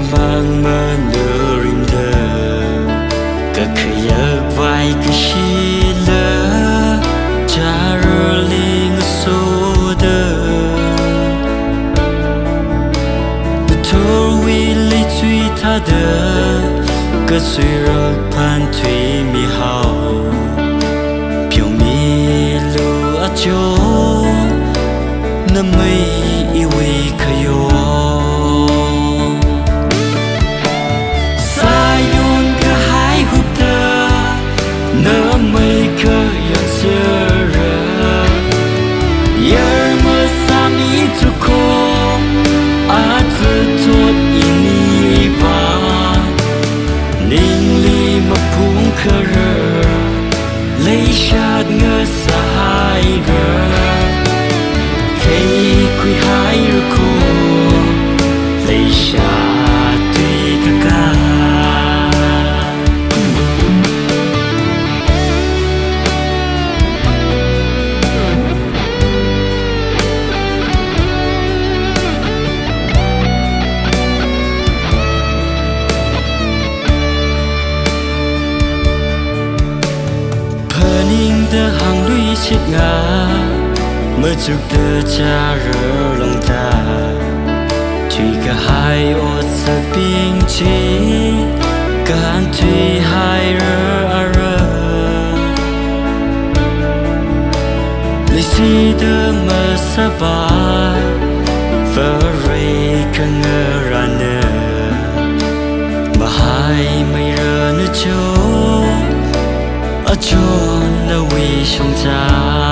mang mơ nửa rim đờ cả khơi yak vai cái chi lỡ cha rơ linh số đờ thor vi li truy tha đờ cả suy rơ pan thủy mi hao phiêu mi lu a cho nằm mây iwi kayo lấy chát ngơ sai gờ thấy quy hai cô lấy chát tùy cả cả đờ hàng lũy chết ngã mơ chụp đờ cha rơ lòng ta tùy cả hai ô sơ biên chế cả anh tùy hai rơ à rơ lý sĩ đờ mơ sa ba vơ rây cả ngơ ra nơ mà hai mây rơ nữ chô cho na vi song cha